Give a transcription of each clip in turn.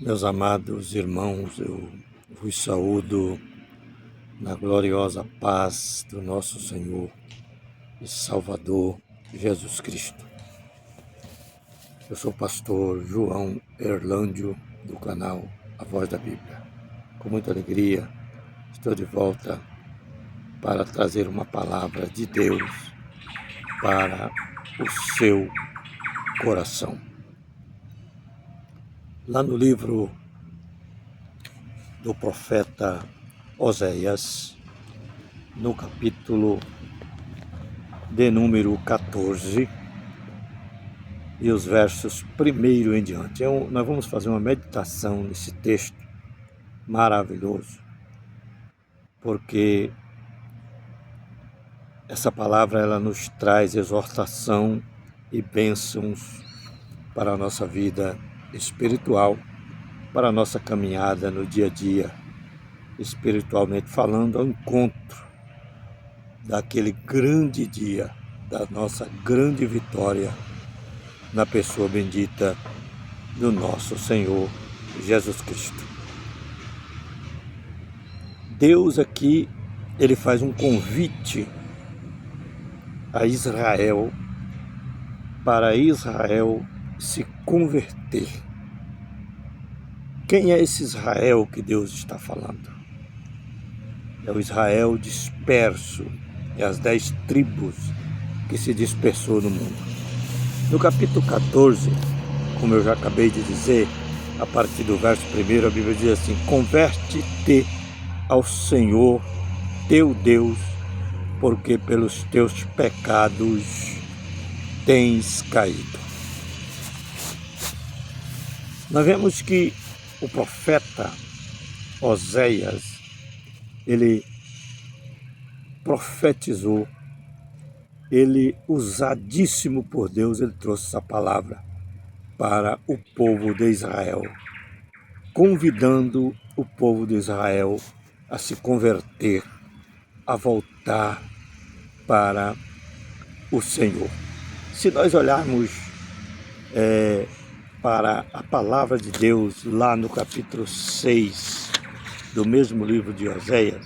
Meus amados irmãos, eu vos saúdo na gloriosa paz do nosso Senhor e Salvador Jesus Cristo. Eu sou o pastor João Erlândio, do canal A Voz da Bíblia. Com muita alegria, estou de volta para trazer uma palavra de Deus para o seu coração. Lá no livro do profeta Oséias, no capítulo de número 14, e os versos 1 em diante. Nós vamos fazer uma meditação nesse texto maravilhoso, porque essa palavra ela nos traz exortação e bênçãos para a nossa vida espiritual, para a nossa caminhada no dia a dia, espiritualmente falando, ao encontro daquele grande dia, da nossa grande vitória na pessoa bendita do nosso Senhor Jesus Cristo. Deus aqui, ele faz um convite a Israel, para Israel se converter. Quem é esse Israel que Deus está falando? É o Israel disperso, é as 10 tribos que se dispersou no mundo. No capítulo 14, como eu já acabei de dizer, a partir do verso 1, a Bíblia diz assim: converte-te ao Senhor teu Deus, porque pelos teus pecados tens caído. Nós vemos que o profeta Oséias, ele profetizou, ele, usadíssimo por Deus, ele trouxe essa palavra para o povo de Israel, convidando o povo de Israel a se converter, a voltar para o Senhor. Se nós olharmos para a palavra de Deus lá no capítulo 6 do mesmo livro de Oséias,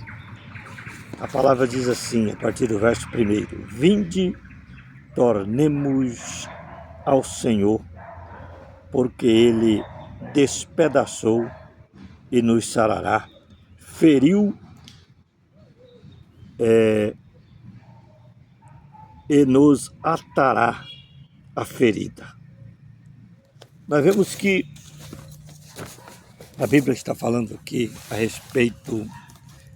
a palavra diz assim, a partir do verso 1: vinde, tornemos ao Senhor, porque Ele despedaçou e nos sarará, feriu e nos atará a ferida. Nós vemos que a Bíblia está falando aqui a respeito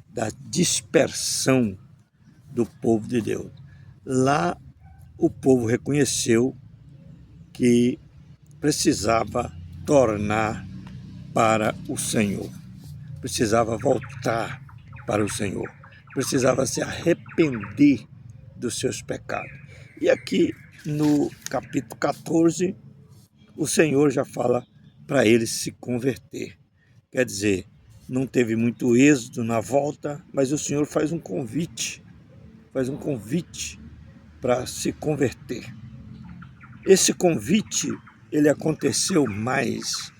da dispersão do povo de Deus. Lá o povo reconheceu que precisava tornar para o Senhor, precisava voltar para o Senhor, precisava se arrepender dos seus pecados. E aqui no capítulo 14, o Senhor já fala para eles se converter. Quer dizer, não teve muito êxito na volta, mas o Senhor faz um convite para se converter. Esse convite, ele aconteceu mais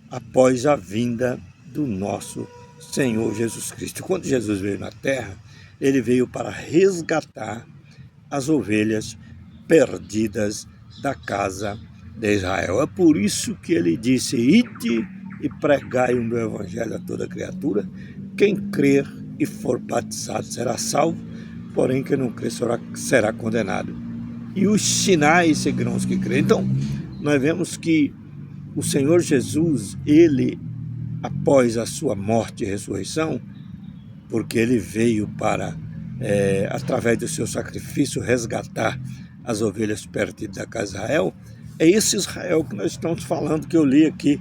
após a vinda do nosso Senhor Jesus Cristo. Quando Jesus veio na terra, ele veio para resgatar as ovelhas perdidas da casa de Israel. É por isso que ele disse: ide e pregai o meu evangelho a toda criatura. Quem crer e for batizado será salvo, porém quem não crer será condenado. E os sinais seguirão os que crerem. Então, nós vemos que o Senhor Jesus, ele, após a sua morte e ressurreição, porque ele veio para, através do seu sacrifício, resgatar as ovelhas perdidas da casa de Israel. É esse Israel que nós estamos falando, que eu li aqui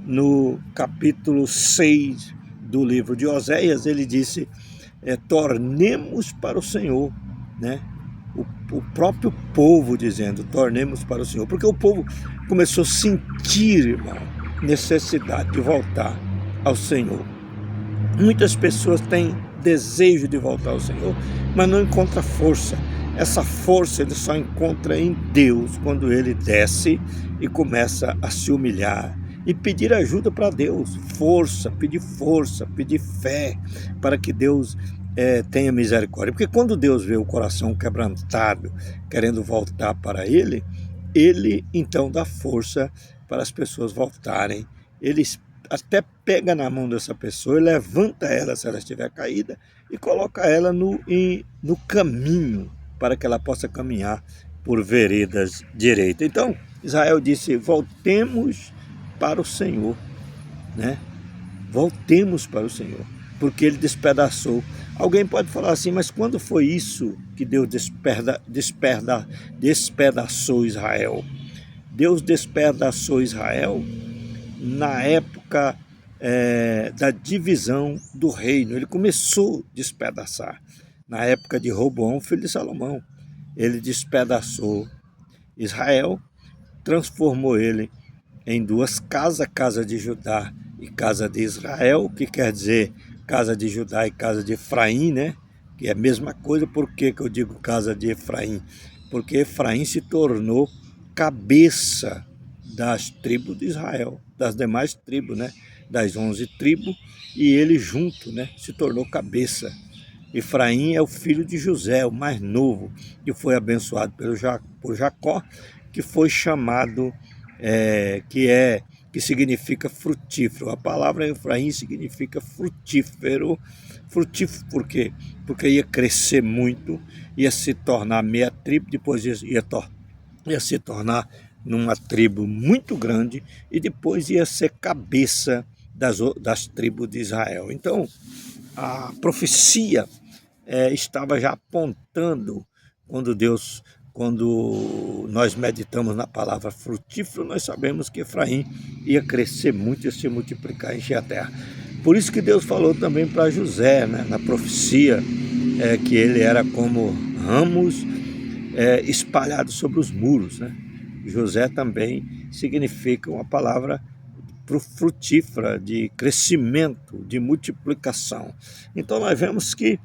no capítulo 6 do livro de Oséias. Ele disse, tornemos para o Senhor, né? O próprio povo dizendo, tornemos para o Senhor, porque o povo começou a sentir, irmão, necessidade de voltar ao Senhor. Muitas pessoas têm desejo de voltar ao Senhor, mas não encontram força. Essa força ele só encontra em Deus, quando ele desce e começa a se humilhar e pedir ajuda para Deus, força, pedir fé para que Deus tenha misericórdia. Porque quando Deus vê o coração quebrantado, querendo voltar para Ele, Ele então dá força para as pessoas voltarem. Ele até pega na mão dessa pessoa e levanta ela, se ela estiver caída, e coloca ela no caminho, para que ela possa caminhar por veredas direitas. Então, Israel disse, voltemos para o Senhor, né? Voltemos para o Senhor, porque Ele despedaçou. Alguém pode falar assim, mas quando foi isso que Deus despedaçou Israel? Deus despedaçou Israel na época da divisão do reino. Ele começou a despedaçar. Na época de Roboão, filho de Salomão, ele despedaçou Israel, transformou ele em duas casas, casa de Judá e casa de Israel, que quer dizer casa de Judá e casa de Efraim, né? Que é a mesma coisa. Por que eu digo casa de Efraim? Porque Efraim se tornou cabeça das tribos de Israel, das demais tribos, né? Das 11 tribos, e ele junto, né? Se tornou cabeça. Efraim é o filho de José, o mais novo, que foi abençoado por Jacó, que foi chamado, que significa frutífero. A palavra Efraim significa frutífero. Frutífero por quê? Porque ia crescer muito, ia se tornar meia tribo, depois ia se tornar numa tribo muito grande e depois ia ser cabeça das tribos de Israel. Então, a profecia estava já apontando, quando nós meditamos na palavra frutífero, nós sabemos que Efraim ia crescer muito, ia se multiplicar, encher a terra. Por isso que Deus falou também para José, né, na profecia, que ele era como ramos espalhados sobre os muros, né? José também significa uma palavra frutífera, de crescimento, de multiplicação. Então nós vemos que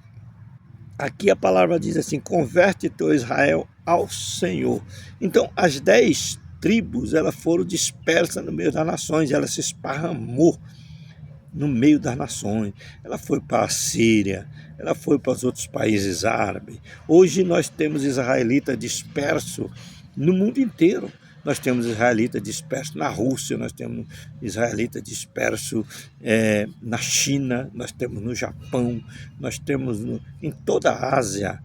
aqui a palavra diz assim, converte teu Israel ao Senhor. Então as 10 tribos, elas foram dispersas no meio das nações, ela se esparramou no meio das nações. Ela foi para a Síria, ela foi para os outros países árabes. Hoje nós temos israelitas dispersos no mundo inteiro. Nós temos israelitas dispersos na Rússia, nós temos israelitas dispersos na China, nós temos no Japão, nós temos em toda a Ásia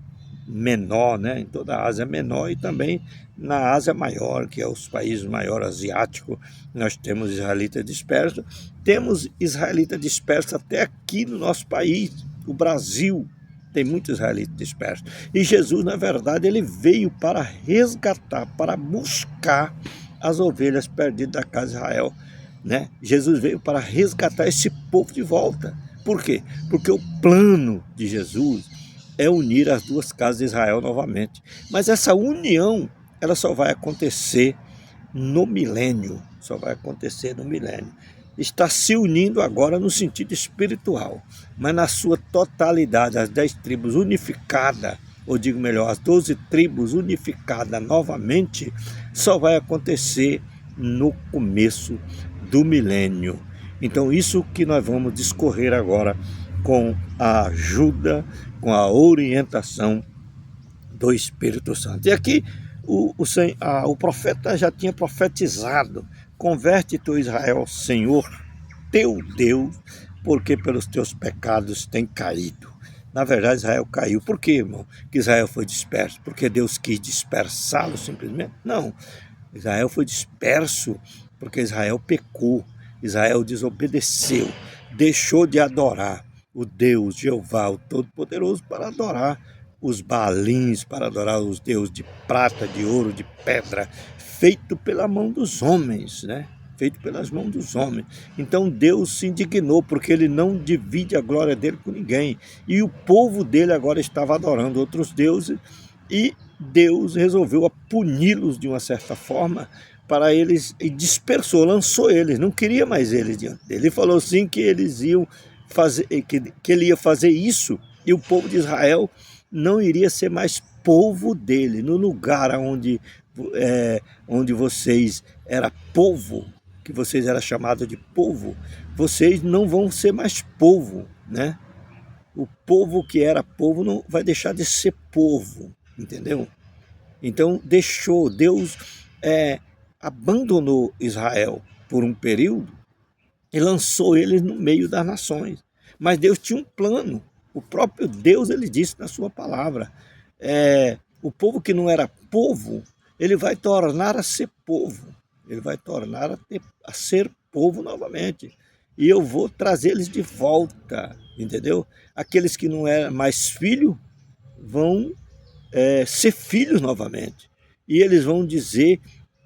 Menor, né? Em toda a Ásia Menor e também na Ásia Maior, que é os países maiores asiáticos, nós temos israelitas dispersos. Temos israelitas dispersos até aqui no nosso país, o Brasil tem muitos israelitas dispersos. E Jesus, na verdade, ele veio para resgatar, para buscar as ovelhas perdidas da casa de Israel, né? Jesus veio para resgatar esse povo de volta. Por quê? Porque o plano de Jesus é unir as duas casas de Israel novamente. Mas essa união, ela só vai acontecer no milênio. Só vai acontecer no milênio. Está se unindo agora no sentido espiritual, mas na sua totalidade, as 10 tribos unificadas, ou digo melhor, as 12 tribos unificadas novamente, só vai acontecer no começo do milênio. Então isso que nós vamos discorrer agora com a ajuda, com a orientação do Espírito Santo. E aqui o profeta já tinha profetizado, converte teu Israel ao Senhor, teu Deus, porque pelos teus pecados tem caído. Na verdade, Israel caiu. Por quê, irmão? Que Israel foi disperso? Porque Deus quis dispersá-lo simplesmente? Não. Israel foi disperso porque Israel pecou. Israel desobedeceu, deixou de adorar o Deus, Jeová, o Todo-Poderoso, para adorar os Baalins, para adorar os deuses de prata, de ouro, de pedra, feito pela mão dos homens, né? Feito pelas mãos dos homens. Então Deus se indignou, porque ele não divide a glória dele com ninguém. E o povo dele agora estava adorando outros deuses, e Deus resolveu puni-los de uma certa forma, para eles, e dispersou, lançou eles, não queria mais eles diante dele. Ele falou assim que eles iam fazer, que ele ia fazer isso, e o povo de Israel não iria ser mais povo dele. No lugar onde vocês era povo, que vocês eram chamados de povo, vocês não vão ser mais povo, né? O povo que era povo não vai deixar de ser povo, entendeu? Então Deus abandonou Israel por um período e lançou eles no meio das nações. Mas Deus tinha um plano. O próprio Deus, ele disse na sua palavra, o povo que não era povo, ele vai tornar a ser povo. Ele vai tornar a ser povo novamente. E eu vou trazer eles de volta, entendeu? Aqueles que não eram mais filhos vão ser filhos novamente. E eles vão dizer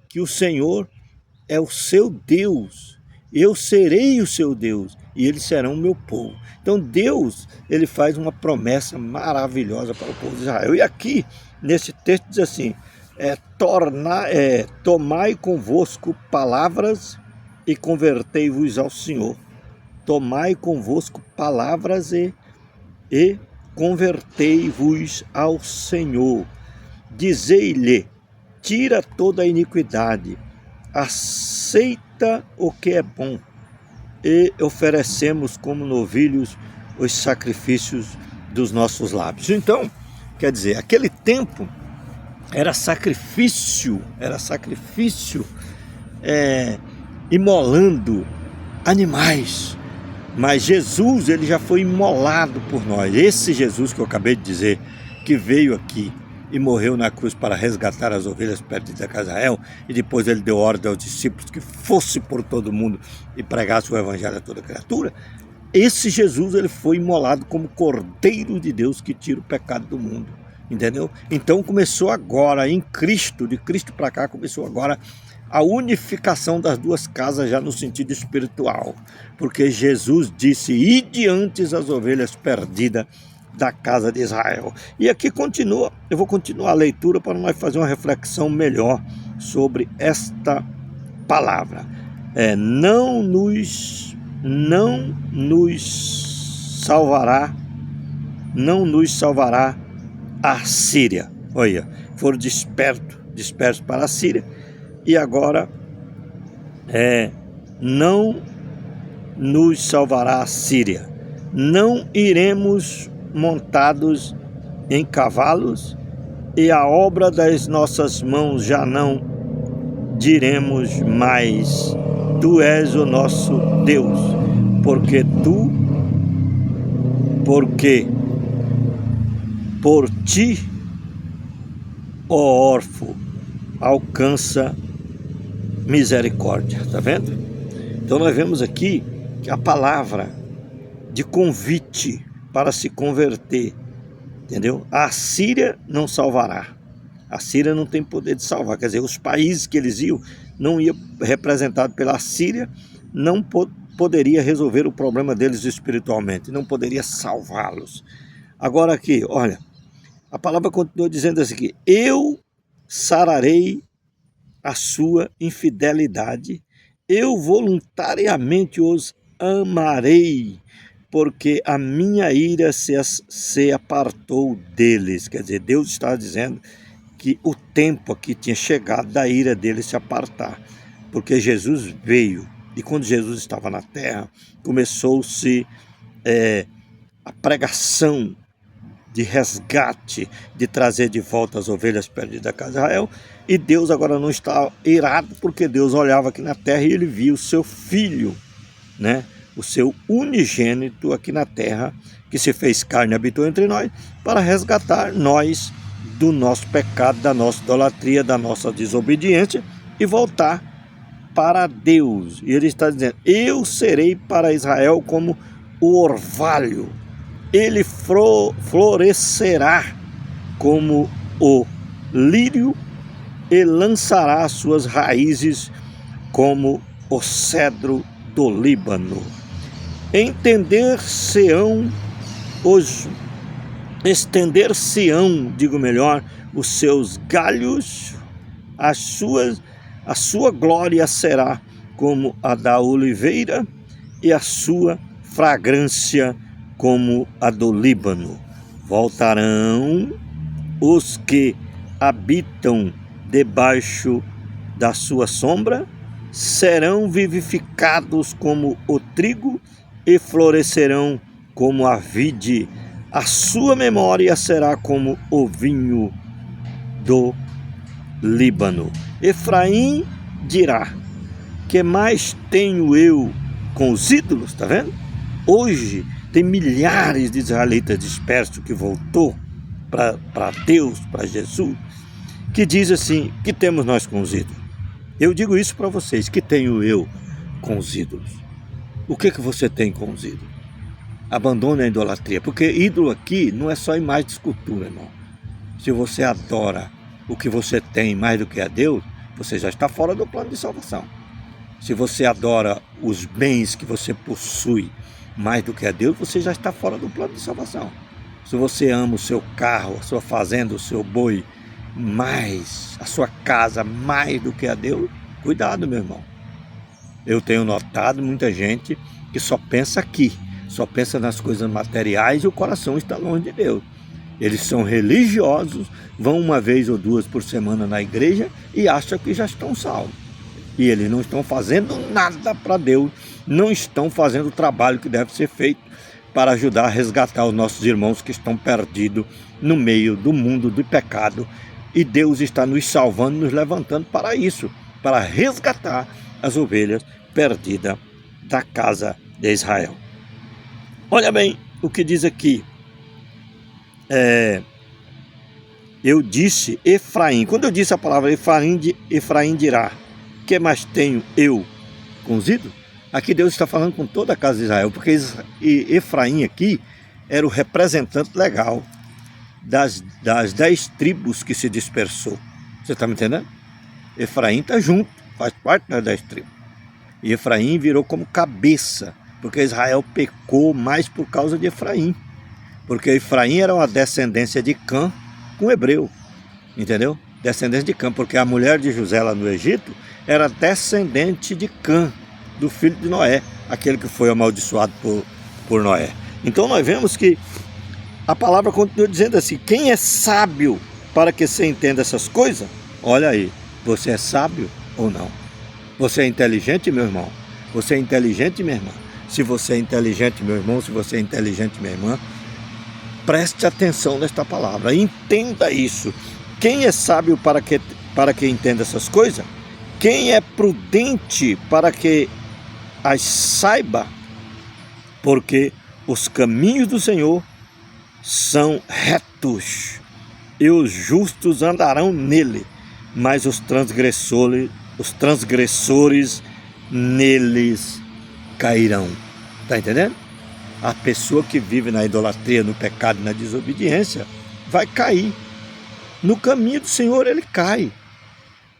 que o Senhor é o seu Deus. Eu serei o seu Deus e eles serão o meu povo. Então Deus, ele faz uma promessa maravilhosa para o povo de Israel. E aqui, nesse texto diz assim, tomai convosco palavras e convertei-vos ao Senhor. Tomai convosco palavras e convertei-vos ao Senhor. Dizei-lhe, tira toda a iniquidade, aceita o que é bom, e oferecemos como novilhos os sacrifícios dos nossos lábios. Então, quer dizer, aquele tempo era sacrifício, imolando animais. Mas Jesus, ele já foi imolado por nós. Esse Jesus que eu acabei de dizer, que veio aqui e morreu na cruz para resgatar as ovelhas perdidas de Israel, e depois ele deu ordem aos discípulos que fosse por todo mundo e pregasse o evangelho a toda criatura. Esse Jesus, ele foi imolado como Cordeiro de Deus que tira o pecado do mundo, entendeu? Então começou agora em Cristo, de Cristo para cá começou agora a unificação das duas casas já no sentido espiritual, porque Jesus disse, ide antes as ovelhas perdidas da casa de Israel. E aqui continua, eu vou continuar a leitura para nós fazer uma reflexão melhor sobre esta palavra. Não nos salvará a Síria. Olha, foram dispersos para a Síria, e agora não nos salvará a Síria. Não iremos montados em cavalos, e a obra das nossas mãos já não diremos mais, tu és o nosso Deus, porque por ti, ó órfão, alcança misericórdia. Tá vendo? Então nós vemos aqui que a palavra de convite para se converter, entendeu? A Síria não salvará. A Síria não tem poder de salvar. Quer dizer, os países que eles iam, não ia representado pela Síria, não poderia resolver o problema deles espiritualmente, não poderia salvá-los. Agora aqui, olha, a palavra continua dizendo assim, eu sararei a sua infidelidade, eu voluntariamente os amarei, porque a minha ira se apartou deles. Quer dizer, Deus está dizendo que o tempo aqui tinha chegado da ira deles se apartar, porque Jesus veio, e quando Jesus estava na terra, começou-se a pregação de resgate, de trazer de volta as ovelhas perdidas da casa de Israel, e Deus agora não está irado, porque Deus olhava aqui na terra e ele via o seu filho, né? O seu unigênito aqui na terra, que se fez carne e habitou entre nós, para resgatar nós do nosso pecado, da nossa idolatria, da nossa desobediência, e voltar para Deus. E ele está dizendo, eu serei para Israel como o orvalho, ele florescerá como o lírio e lançará as suas raízes como o cedro do Líbano. Estender-se-ão, digo melhor, os seus galhos, a sua glória será como a da oliveira, e a sua fragrância como a do Líbano. Voltarão os que habitam debaixo da sua sombra, serão vivificados como o trigo e florescerão como a vide. A sua memória será como o vinho do Líbano. Efraim dirá: que mais tenho eu com os ídolos? Está vendo? Hoje tem milhares de israelitas dispersos que voltou para Deus, para Jesus, que diz assim: que temos nós com os ídolos? Eu digo isso para vocês: que tenho eu com os ídolos? O que você tem com os ídolos? Abandone a idolatria, porque ídolo aqui não é só imagem de escultura, irmão. Se você adora o que você tem mais do que a Deus, você já está fora do plano de salvação. Se você adora os bens que você possui mais do que a Deus, você já está fora do plano de salvação. Se você ama o seu carro, a sua fazenda, o seu boi, mais, a sua casa mais do que a Deus, cuidado, meu irmão. Eu tenho notado muita gente que só pensa aqui, só pensa nas coisas materiais e o coração está longe de Deus. Eles são religiosos, vão uma vez ou duas por semana na igreja e acham que já estão salvos. E eles não estão fazendo nada para Deus, não estão fazendo o trabalho que deve ser feito para ajudar a resgatar os nossos irmãos que estão perdidos no meio do mundo do pecado. E Deus está nos salvando, nos levantando para isso, para resgatar as ovelhas perdidas da casa de Israel. Olha bem o que diz aqui. Eu disse Efraim. Quando eu disse a palavra Efraim dirá: que mais tenho eu com os ídolos? Aqui Deus está falando com toda a casa de Israel, porque Efraim aqui era o representante legal das 10 tribos que se dispersou. Você está me entendendo? Efraim está junto, faz parte das 10 tribos. E Efraim virou como cabeça, porque Israel pecou mais por causa de Efraim. Porque Efraim era uma descendência de Cã com hebreu, entendeu? Descendência de Cã, porque a mulher de José lá no Egito era descendente de Cã, do filho de Noé, aquele que foi amaldiçoado por Noé. Então nós vemos que a palavra continua dizendo assim: quem é sábio para que você entenda essas coisas? Olha aí, você é sábio ou não? Você é inteligente, meu irmão? Você é inteligente, minha irmã? Se você é inteligente, meu irmão, se você é inteligente, minha irmã, preste atenção nesta palavra, entenda isso. Quem é sábio para que entenda essas coisas? Quem é prudente para que as saiba? Porque os caminhos do Senhor são retos, e os justos andarão nele, mas os transgressores neles cairão. Está entendendo? A pessoa que vive na idolatria, no pecado e na desobediência vai cair. No caminho do Senhor ele cai.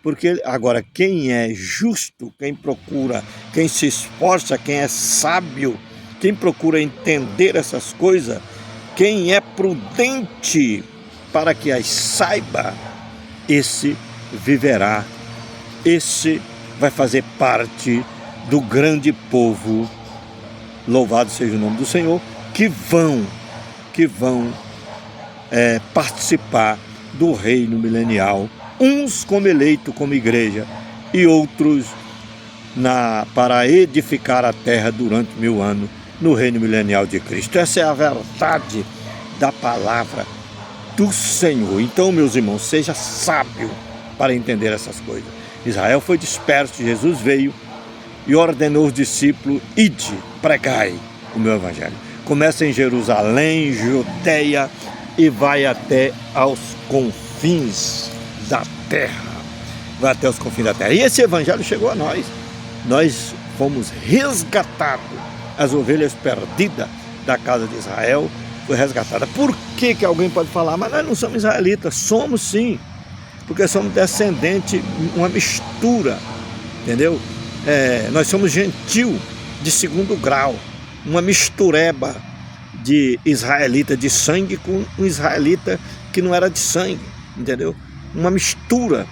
Porque agora quem é justo, quem procura, quem se esforça, quem é sábio, quem procura entender essas coisas, quem é prudente para que as saiba, esse viverá, esse vai fazer parte do grande povo, louvado seja o nome do Senhor, que vão participar do reino milenial, uns como eleito, como igreja, e outros para edificar a terra durante 1000 anos, no reino milenial de Cristo. Essa é a verdade da palavra do Senhor. Então, meus irmãos, seja sábio para entender essas coisas. Israel foi disperso, Jesus veio e ordenou os discípulos: ide, pregai o meu evangelho. Começa em Jerusalém, Judeia, e vai até aos confins da terra. Vai até os confins da terra. E esse evangelho chegou a nós. Nós fomos resgatados. As ovelhas perdidas da casa de Israel foi resgatada. Por que alguém pode falar: mas nós não somos israelitas? Somos sim, porque somos descendentes, uma mistura, entendeu? Nós somos gentil de 2º grau, uma mistureba de israelita de sangue com um israelita que não era de sangue, entendeu? Uma mistura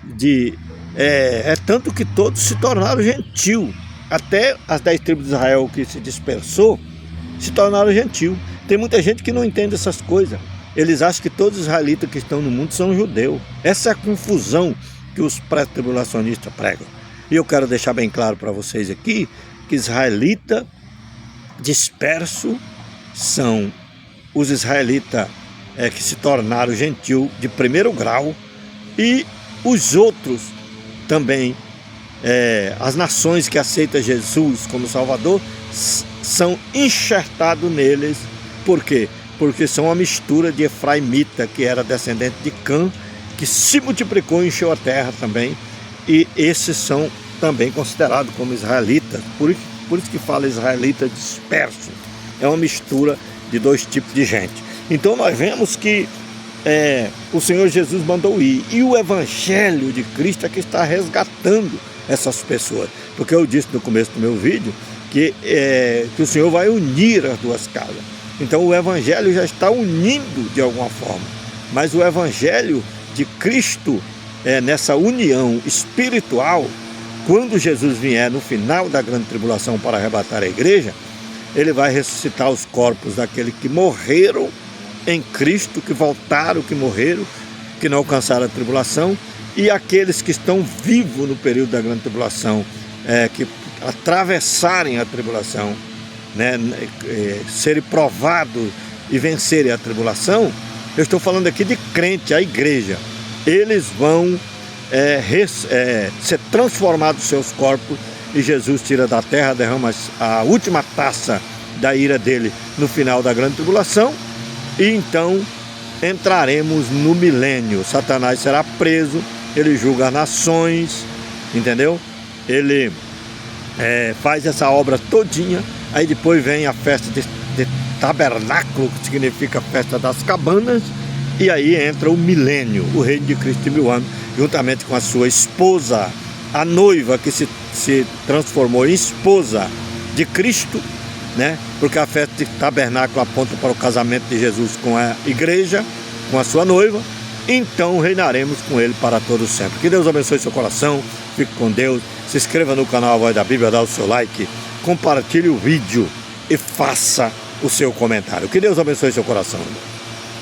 de... tanto que todos se tornaram gentil. Até as 10 tribos de Israel que se dispersou se tornaram gentil. Tem muita gente que não entende essas coisas. Eles acham que todos os israelitas que estão no mundo são judeus. Essa é a confusão que os pré-tribulacionistas pregam. E eu quero deixar bem claro para vocês aqui que israelita disperso são os israelitas que se tornaram gentil de primeiro grau, e os outros também, as nações que aceitam Jesus como Salvador, são enxertados neles. Por quê? Porque são uma mistura de efraimita, que era descendente de Cã, que se multiplicou e encheu a terra também, e esses são também considerados como israelitas. Por isso que fala israelita disperso. É uma mistura de dois tipos de gente. Então nós vemos que o Senhor Jesus mandou ir, e o Evangelho de Cristo é que está resgatando essas pessoas. Porque eu disse no começo do meu vídeo que o Senhor vai unir as duas casas. Então o Evangelho já está unindo de alguma forma, mas o Evangelho de Cristo, nessa união espiritual, quando Jesus vier no final da grande tribulação para arrebatar a igreja, ele vai ressuscitar os corpos daqueles que morreram em Cristo, que voltaram, que morreram, que não alcançaram a tribulação, e aqueles que estão vivos no período da grande tribulação, que atravessarem a tribulação, né, serem provados e vencerem a tribulação. Eu estou falando aqui de crente, a igreja. Eles vão ser transformados seus corpos, e Jesus tira da terra, derrama a última taça da ira dele no final da grande tribulação, e então entraremos no milênio. Satanás será preso, ele julga as nações, entendeu? Ele faz essa obra todinha. Aí depois vem a festa de tabernáculo, que significa festa das cabanas, e aí entra o milênio, o reino de Cristo de 1000 anos, juntamente com a sua esposa, a noiva, que se transformou em esposa de Cristo, né? Porque a festa de tabernáculo aponta para o casamento de Jesus com a igreja, com a sua noiva. Então reinaremos com ele para todo sempre. Que Deus abençoe seu coração, fique com Deus, se inscreva no canal A Voz da Bíblia, dá o seu like, compartilhe o vídeo e faça o seu comentário. Que Deus abençoe seu coração.